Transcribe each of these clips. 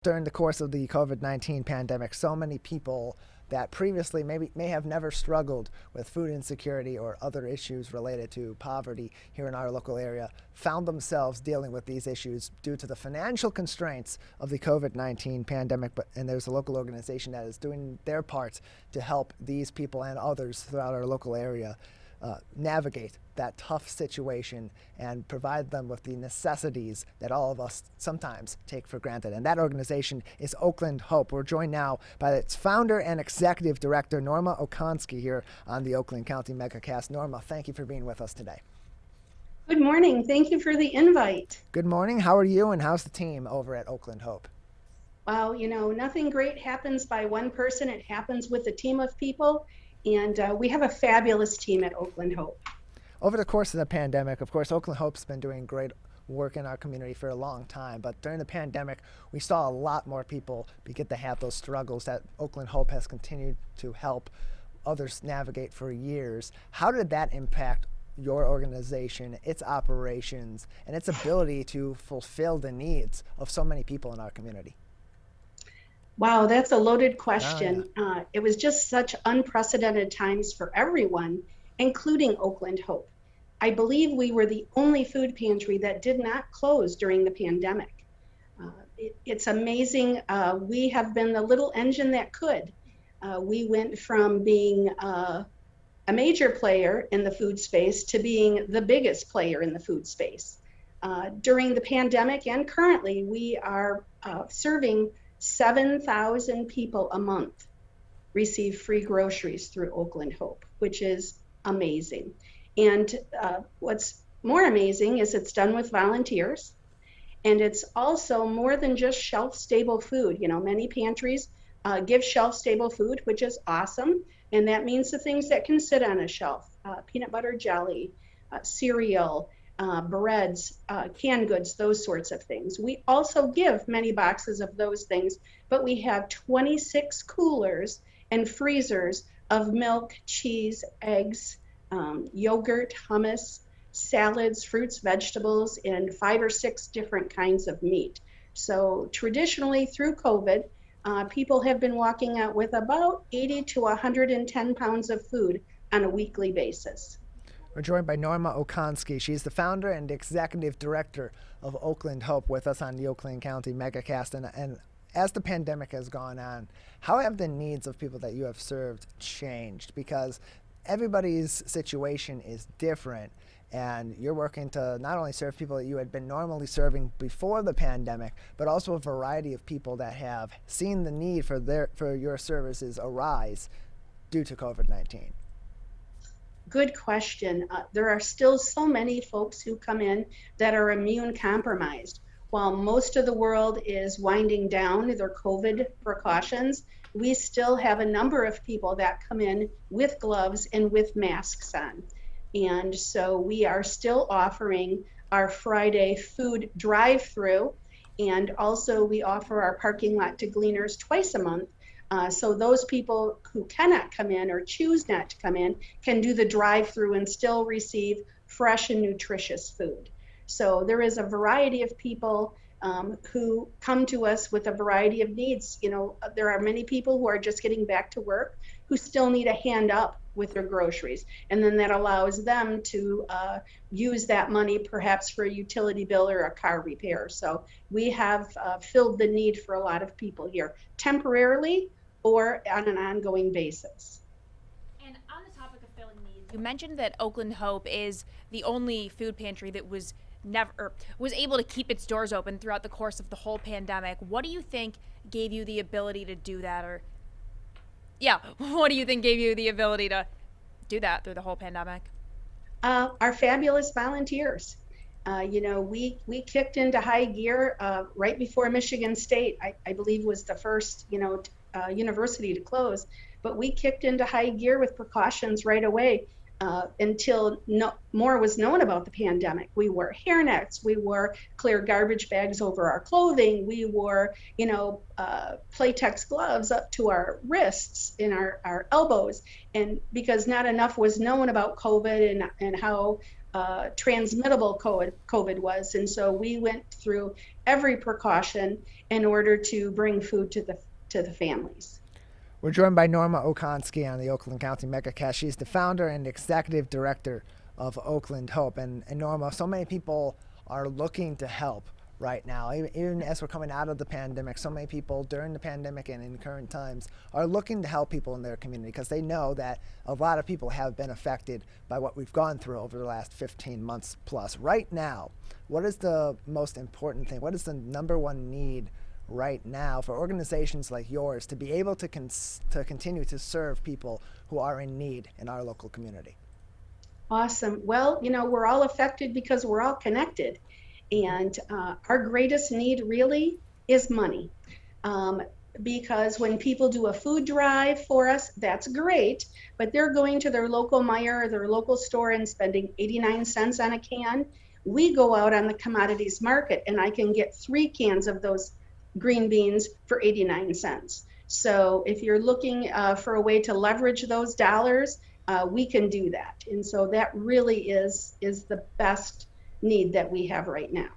During the course of the COVID-19 pandemic, so many people that previously may have never struggled with food insecurity or other issues related to poverty here in our local area found themselves dealing with these issues due to the financial constraints of the COVID-19 pandemic. And there's a local organization that is doing their part to help these people and others throughout our local area navigate that tough situation and provide them with the necessities that all of us sometimes take for granted. And that organization is Oakland Hope. We're joined now by its founder and executive director, Norma Okonski, here on the Oakland County MegaCast. Norma, thank you for being with us today. Good morning. Thank you for the invite. Good morning. How are you and how's the team over at Oakland Hope? Wow, nothing great happens by one person. It happens with a team of people. And we have a fabulous team at Oakland Hope. Over the course of the pandemic, of course, Oakland Hope's been doing great work in our community for a long time. But during the pandemic, we saw a lot more people begin to have those struggles that Oakland Hope has continued to help others navigate for years. How did that impact your organization, its operations, and its ability to fulfill the needs of so many people in our community? Wow, that's a loaded question. Oh, yeah. It was just such unprecedented times for everyone, including Oakland Hope. I believe we were the only food pantry that did not close during the pandemic. It's amazing. We have been the little engine that could. We went from being a major player in the food space to being the biggest player in the food space. During the pandemic and currently, we are serving 7,000 people a month receive free groceries through Oakland Hope, which is amazing. And what's more amazing is it's done with volunteers. And it's also more than just shelf-stable food. Many pantries give shelf-stable food, which is awesome. And that means the things that can sit on a shelf, peanut butter jelly, cereal, breads, canned goods, those sorts of things. We also give many boxes of those things, but we have 26 coolers and freezers of milk, cheese, eggs, yogurt, hummus, salads, fruits, vegetables, and 5 or 6 different kinds of meat. So traditionally through COVID, people have been walking out with about 80 to 110 pounds of food on a weekly basis. We're joined by Norma Okonski. She's the founder and executive director of Oakland Hope with us on the Oakland County MegaCast. And as the pandemic has gone on, how have the needs of people that you have served changed? Because everybody's situation is different, and you're working to not only serve people that you had been normally serving before the pandemic, but also a variety of people that have seen the need for your services arise due to COVID-19. Good question. There are still so many folks who come in that are immune compromised. While most of the world is winding down their COVID precautions, we still have a number of people that come in with gloves and with masks on. And so we are still offering our Friday food drive-through, and also we offer our parking lot to gleaners twice a month. So those people who cannot come in or choose not to come in can do the drive-through and still receive fresh and nutritious food. So there is a variety of people who come to us with a variety of needs. There are many people who are just getting back to work who still need a hand up with their groceries. And then that allows them to use that money perhaps for a utility bill or a car repair. So we have filled the need for a lot of people here temporarily or on an ongoing basis. And on the topic of filling needs, you mentioned that Oakland Hope is the only food pantry that was able to keep its doors open throughout the course of the whole pandemic. What do you think gave you the ability to do that? What do you think gave you the ability to do that through the whole pandemic? Our fabulous volunteers. We kicked into high gear right before Michigan State, I believe was the first, university to close, but we kicked into high gear with precautions right away until more was known about the pandemic. We wore hairnets, we wore clear garbage bags over our clothing, we wore, Playtex gloves up to our wrists and our elbows, and because not enough was known about COVID and how transmittable COVID was. And so we went through every precaution in order to bring food to the families. We're joined by Norma Okonski on the Oakland County MegaCast. She's the founder and executive director of Oakland Hope. And Norma, so many people are looking to help right now. Even as we're coming out of the pandemic, so many people during the pandemic and in current times are looking to help people in their community because they know that a lot of people have been affected by what we've gone through over the last 15 months plus. Right now, what is the most important thing? What is the number one need right now for organizations like yours to be able to continue to serve people who are in need in our local community? Awesome. Well, we're all affected because we're all connected. And our greatest need really is money. Because when people do a food drive for us, that's great, but they're going to their local Meijer or their local store and spending 89 cents on a can. We go out on the commodities market and I can get 3 cans of those green beans for 89 cents. So if you're looking for a way to leverage those dollars, we can do that. And so that really is the best need that we have right now.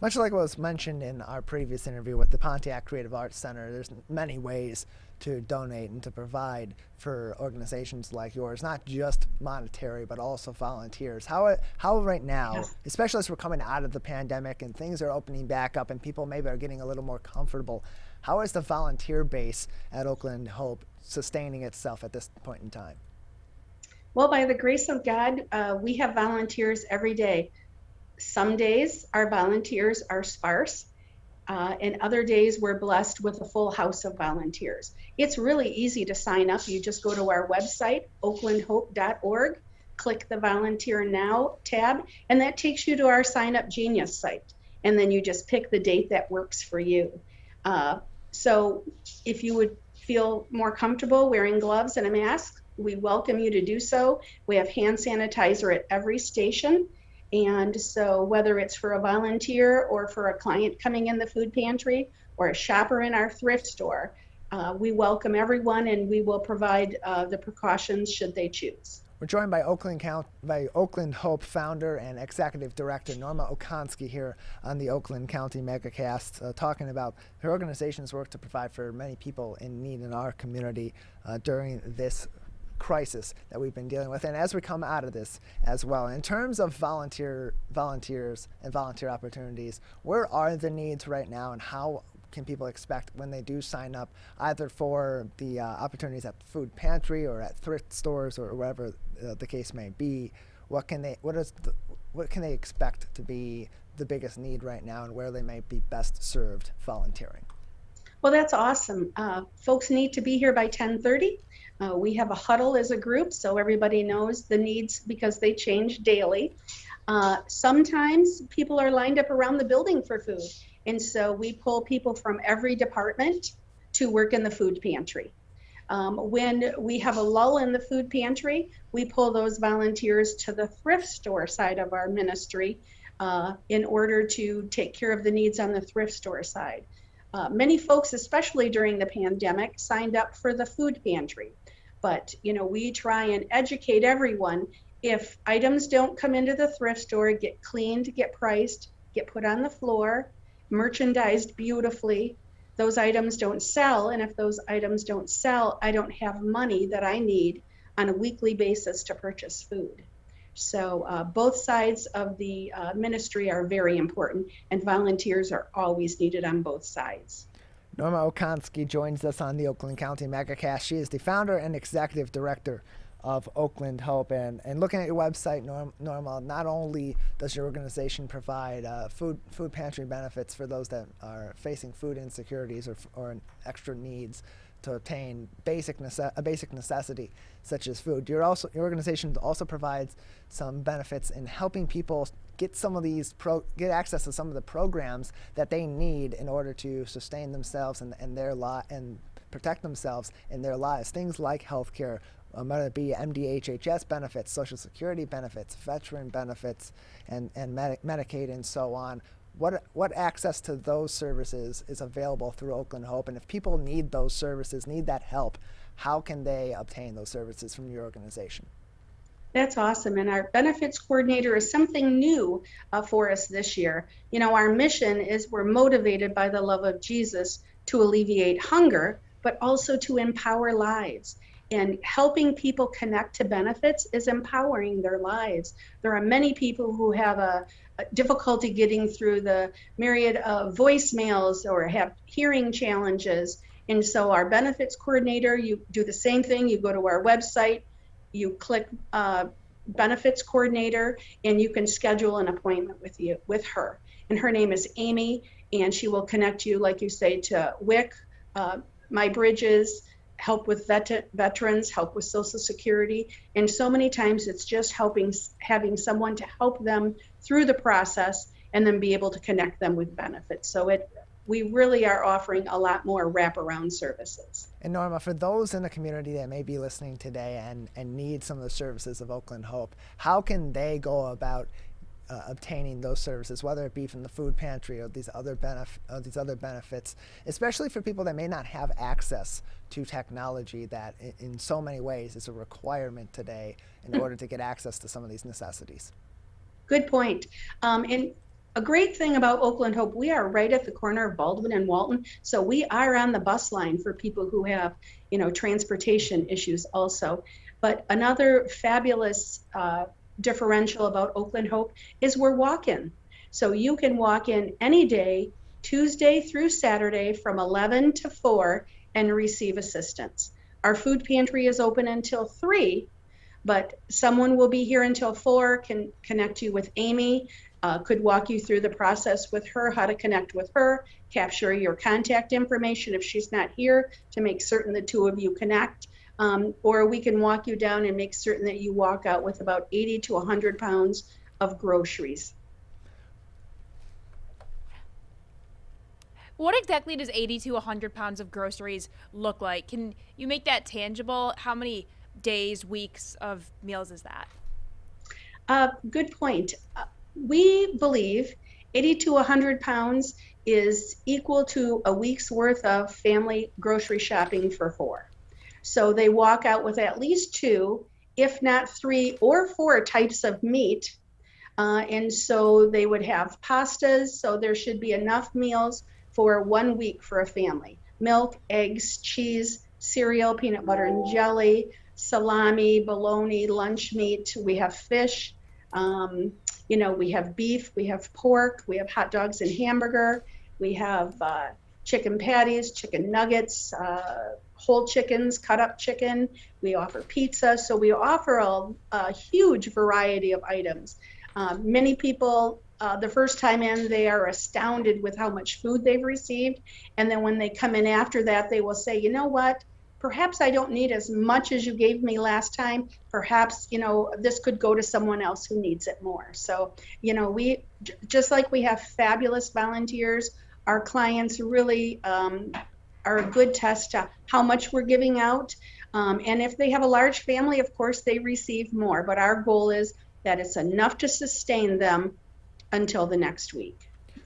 Much like what was mentioned in our previous interview with the Pontiac Creative Arts Center, there's many ways to donate and to provide for organizations like yours, not just monetary, but also volunteers. How right now, Yes. especially as we're coming out of the pandemic and things are opening back up and people maybe are getting a little more comfortable, how is the volunteer base at Oakland Hope sustaining itself at this point in time? Well, by the grace of God, we have volunteers every day. Some days our volunteers are sparse, and other days we're blessed with a full house of volunteers. It's really easy to sign up. You just go to our website, oaklandhope.org, click the Volunteer Now tab, and that takes you to our Sign Up Genius site. And then you just pick the date that works for you. So if you would feel more comfortable wearing gloves and a mask, we welcome you to do so. We have hand sanitizer at every station. And so whether it's for a volunteer or for a client coming in the food pantry or a shopper in our thrift store, we welcome everyone and we will provide the precautions should they choose. We're joined by Oakland Hope founder and executive director Norma Okonski here on the Oakland County MegaCast, talking about her organization's work to provide for many people in need in our community during this crisis that we've been dealing with, and as we come out of this as well. In terms of volunteers and volunteer opportunities, where are the needs right now, and how can people expect when they do sign up, either for the opportunities at the food pantry or at thrift stores or wherever the case may be? What can they expect to be the biggest need right now, and where they may be best served volunteering? Well, that's awesome. Folks need to be here by 10:30. We have a huddle as a group, so everybody knows the needs because they change daily. Sometimes people are lined up around the building for food, and so we pull people from every department to work in the food pantry. When we have a lull in the food pantry, we pull those volunteers to the thrift store side of our ministry in order to take care of the needs on the thrift store side. Many folks, especially during the pandemic, signed up for the food pantry. But, we try and educate everyone. If items don't come into the thrift store, get cleaned, get priced, get put on the floor, merchandised beautifully, those items don't sell. And if those items don't sell, I don't have money that I need on a weekly basis to purchase food. So both sides of the ministry are very important, and volunteers are always needed on both sides. Norma Okonski joins us on the Oakland County MegaCast. She is the founder and executive director of Oakland Hope. And looking at your website, Norma, not only does your organization provide food pantry benefits for those that are facing food insecurities or extra needs to obtain a basic necessity such as food, your organization also provides some benefits in helping people get get access to some of the programs that they need in order to sustain themselves and protect themselves in their lives. Things like healthcare, whether it be MDHHS benefits, Social Security benefits, veteran benefits, and Medicaid and so on. What access to those services is available through Oakland Hope? And if people need those services, need that help, how can they obtain those services from your organization? That's awesome. And our benefits coordinator is something new for us this year. You know, our mission is we're motivated by the love of Jesus to alleviate hunger, but also to empower lives. And helping people connect to benefits is empowering their lives. There are many people who have a difficulty getting through the myriad of voicemails or have hearing challenges. And so our benefits coordinator, you do the same thing. You go to our website, you click benefits coordinator, and you can schedule an appointment with her. And her name is Amy, and she will connect you, like you say, to WIC, My Bridges, help with veterans, help with Social Security. And so many times it's just having someone to help them through the process and then be able to connect them with benefits. So we really are offering a lot more wraparound services. And Norma, for those in the community that may be listening today and need some of the services of Oakland Hope, how can they go about obtaining those services, whether it be from the food pantry or these other benefits, especially for people that may not have access to technology that in so many ways is a requirement today in order to get access to some of these necessities? Good point. And a great thing about Oakland Hope, we are right at the corner of Baldwin and Walton, so we are on the bus line for people who have, transportation issues also. But another fabulous differential about Oakland Hope is we're walk-in. So you can walk in any day, Tuesday through Saturday from 11 to 4 and receive assistance. Our food pantry is open until 3, but someone will be here until 4, can connect you with Amy, could walk you through the process with her, how to connect with her, capture your contact information if she's not here to make certain the two of you connect. Or we can walk you down and make certain that you walk out with about 80 to 100 pounds of groceries. What exactly does 80 to 100 pounds of groceries look like? Can you make that tangible? How many days, weeks of meals is that? Good point. We believe 80 to 100 pounds is equal to a week's worth of family grocery shopping for 4. So they walk out with at least 2, if not 3 or 4 types of meat. And so they would have pastas. So there should be enough meals for 1 week for a family. Milk, eggs, cheese, cereal, peanut butter and jelly, salami, bologna, lunch meat. We have fish. We have beef, we have pork, we have hot dogs and hamburger. We have chicken patties, chicken nuggets, whole chickens, cut up chicken. We offer pizza. So we offer a huge variety of items. Many people, the first time in, they are astounded with how much food they've received. And then when they come in after that, they will say, you know what? Perhaps I don't need as much as you gave me last time. Perhaps, this could go to someone else who needs it more. So, we, just like we have fabulous volunteers, our clients really are a good test to how much we're giving out. And if they have a large family, of course, they receive more. But our goal is that it's enough to sustain them until the next week.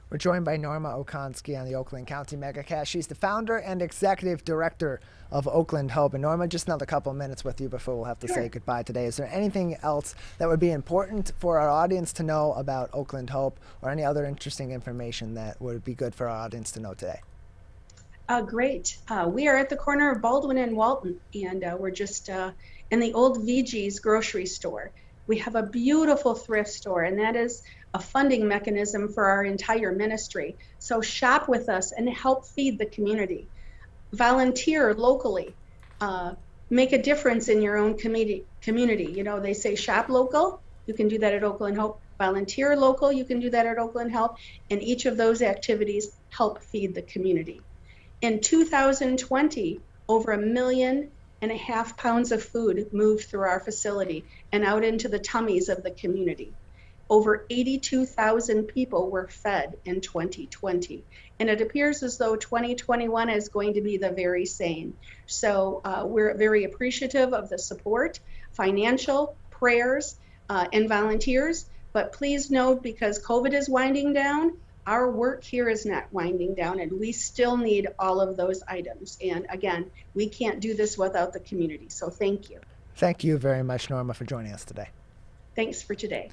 We're joined by Norma Okonski on the Oakland County MegaCast. She's the founder and executive director of Oakland Hope. And Norma, just another couple of minutes with you before we'll have to say goodbye today. Is there anything else that would be important for our audience to know about Oakland Hope, or any other interesting information that would be good for our audience to know today? Great. We are at the corner of Baldwin and Walton, and we're just in the old VG's grocery store. We have a beautiful thrift store, and that is a funding mechanism for our entire ministry. So shop with us and help feed the community. Volunteer locally. Make a difference in your own community. They say shop local. You can do that at Oakland Hope. Volunteer local. You can do that at Oakland Hope. And each of those activities help feed the community. In 2020, over 1.5 million pounds of food moved through our facility and out into the tummies of the community. Over 82,000 people were fed in 2020. And it appears as though 2021 is going to be the very same. So we're very appreciative of the support, financial, prayers, and volunteers. But please note, because COVID is winding down, our work here is not winding down, and we still need all of those items. And again, we can't do this without the community. So thank you. Thank you very much, Norma, for joining us today. Thanks for today.